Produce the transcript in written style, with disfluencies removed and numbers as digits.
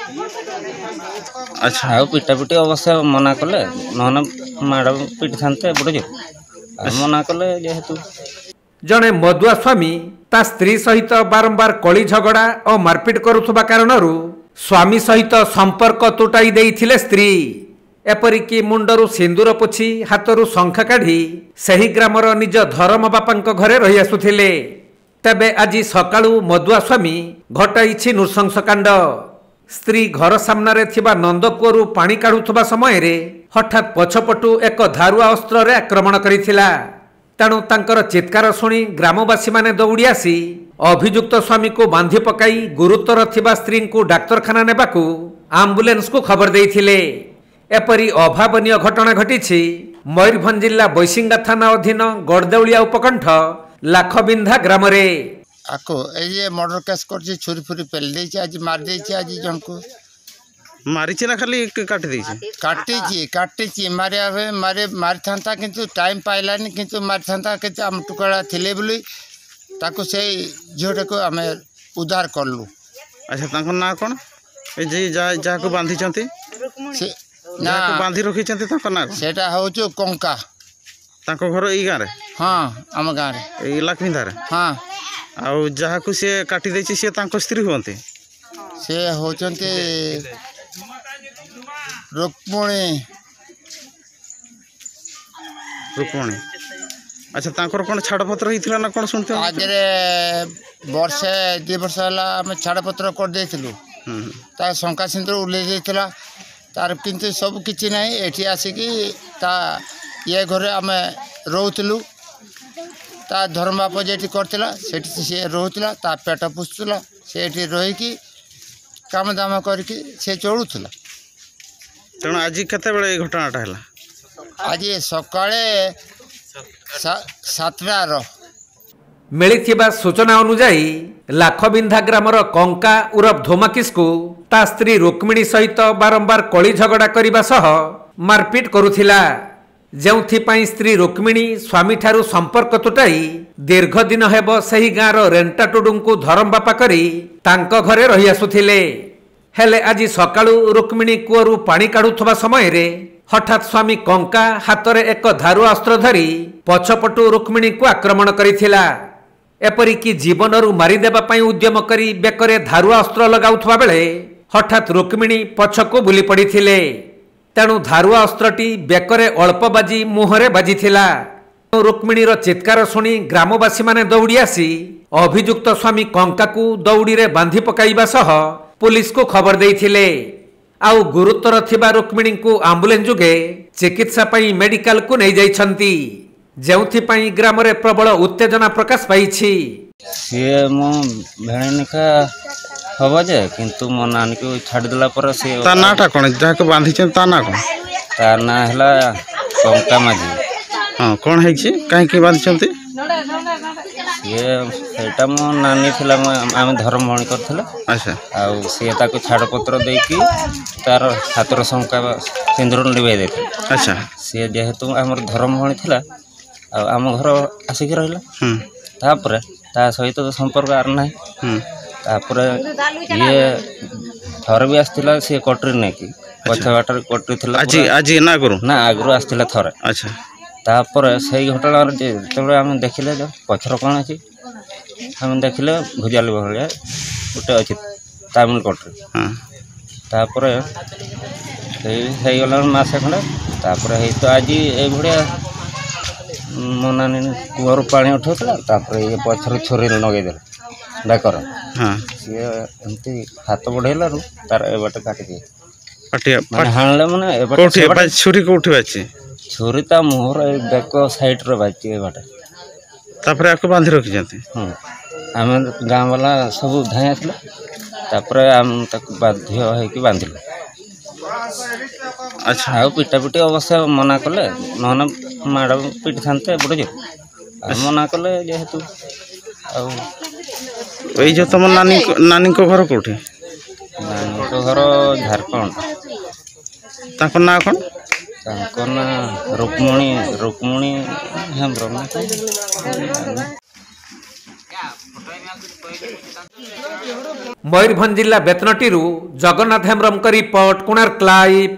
अच्छा आउ पिटापिटी अवश्य मना कले नहने माड़ पिटी था बुझे मना कले जेहेतु जड़े मदुआ स्वामी ता स्त्री सहित बारंबार कली झगड़ा और मारपिट करुवा कारण स्वामी सहित संपर्क तुटाई देइथिले स्त्री एपरिकी मुंडरू सिंदूर पोछि हाथरू शंख काढ़ी सही ग्रामर निज धर्म बापांक घरे रही आसुथिले। तेबे आज सकाळू मदुआ स्वामी घटाइछि नृशंस कांड। स्त्री घर सामने थिबा नंदकुअरु पानी काढुथबा समय रे हठात पछपटू एक धारुआ अस्त्र रे आक्रमण करिथिला। तेणु तांकर चित्कार शुणी ग्रामवासी माने दौड़ी आसी अभियुक्त स्वामी को बांधी पकाई गुरुतर थिबा स्त्री को डाक्तरखाना नेबाकू आम्बुलेंस को खबर देइथिले। एपरी अभावनीय घटना घटिछि मयूरभंज जिला बैसिंगा थाना अधीन गड़देउलिया उपकंठ लाखबिंधा ग्राम रे। आको ए मर्डर केस करछि छुरी फुरी पेल देछि आज मार देछि आज जन को मारिछि ना खाली काटी देछि काटिछि मारे मारि थांता किंतु टाइम पाइलानी किंतु मारि थांता के हम टुकड़ा थिले बोली ताको से झोटे को हमें उद्धार करलु। अच्छा ताको ना कोन ए जे जा को बांधी चंती से ना बांधी रखी चंती ताको ना सेटा हो जो कंका ताको घर ई गारे। हां हम गारे ए लाखमिंदा रे। हां आउ जहा को से काटी देछि से ताको स्त्री होंते से होचंते रुक्मणी। अच्छा तांकर कोन छाड़पत्र हिथिला ना कोन सुनते आगे वर्षे 2 वर्ष हला हम छाड़पत्र कर देथिलु ता शंका सिंदूर उले देथिला तार किंतु सब किछि नै एठी आसी कि ता ये घरे हम रहउतलु ता धर्म बाप जेठी करथिला सेठी से रहउतला ता पेट पुछतला सेठी रही कि काम दाम करके से चलुतला। तेणु आज केते बेले घटनाटा है आज सकाळे 7टार मिलिथिबा सूचना अनुसार लाखबिंधा ग्रामर कंका उर्फ धोमाकिस को ता स्त्री रुक्मिणी सहित बारंबार कली झगड़ा करने सह मारपिट करुथिला। जेउथिपाई स्त्री रुक्मिणी स्वामी ठारू संपर्क तुटाई दीर्घ दिन हेब सही गाँर रेंटा टुडू धरम बापा करी तांको घरे रही आसुथिले। हेले आज सकाळू रुक्मिणी कूअरु पानी काढुथबा समय रे हठात स्वामी कंका हाथ में एक धारुआ अस्त्र धरी पछपटू रुक्मिणी को आक्रमण करिथिला। एपरिकी जीवनरू मारिदेबा पई उद्यम करी बेकरे धारुआ अस्त्र लगाउथबा बेले हठात रुक्मिणी पछको बुली पड़िथिले। तेणु धारुआ अस्त्रटी बेकरे अल्प बाजी मुहरे बाजिथिला। रुक्मिणीर चित्कार शुणी ग्रामवासी माने दौड़ी आसी अभियुक्त स्वामी कंका को दौड़ी रे बांधी पकाइबा सह पुलिस को खबर देइथिले। आउ गुरुतर थिबा रुक्मिणी को आम्बुलेंस जुगे चिकित्सा पई मेडिकल को नहीं जाइछंती। जेउथिपाई ग्राम रे प्रबल उत्तेजना प्रकाश पाइछि। सीए मो भेणनिका हबो जे किंतु मो नानी को छाडी देला पर से ता नाटा कोन जा को बांधी छ ता ना कोन तार ना हला कंका माजी। हां कोन है छी काहे के बांधी छंती ये सेटा मो नानी थिला आम धर्म भणी करथिला। अच्छा आउ से ताको छाड़पत्र देकी तार हाथर शंका सिंदूर लिबाई देथे। अच्छा से जेहेतु हमर धर्म भणी थिला आम घर आसिक रहिला तापर ता सहित तो संपर्क आर नाही तापर ये थर भी आस्तिला से कटरी नै की पछ बाटर कटरी थिला आज ना करू ना आगरो आस्तिला थरे। अच्छा तापर सही घटना जेतबे हम देखिले पछर कोन अछि हम देखिले भुजाली भलिया गोटे अछि तामिल कटरी। तापर हे गला मासे खंडे तापर हे तो आज ए भड़िया मनानी कुआर पानी उठौतला तापर ये पछर छोरी लगे देला डाकर। हां से एमती हाथ बढ़ेला रु तार ए बाटे काटी दे पटिया माने हानले माने ए बाटे छुरी को उठे अछि छुरी ता मोहर ए बेक साइड रे बाची ए बाटे तापर आको बांधी रखि जंती। आम गाँ वाला सब धाई आसला तापर आम ताको बाध्य है कि बांधिलु। अच्छा आउ पिटापिटी अवश्य मना कले नहने माड़ पिटी था बुझे मना कले जेहेतु ए जो तुम नानी को घर कोठी नानी को घर झारखंड ताको ना कोन ताको ना रुक्मणी हेम्ब्रम। ମୟୂରଭଞ୍ଜ ଜିଲ୍ଲା ବେତନଟିରୁ ଜଗନ୍ନାଥ ହେମ୍ବ୍ରମଙ୍କ ରିପୋର୍ଟ କୋଣାର୍କ ଲାଇଭ୍।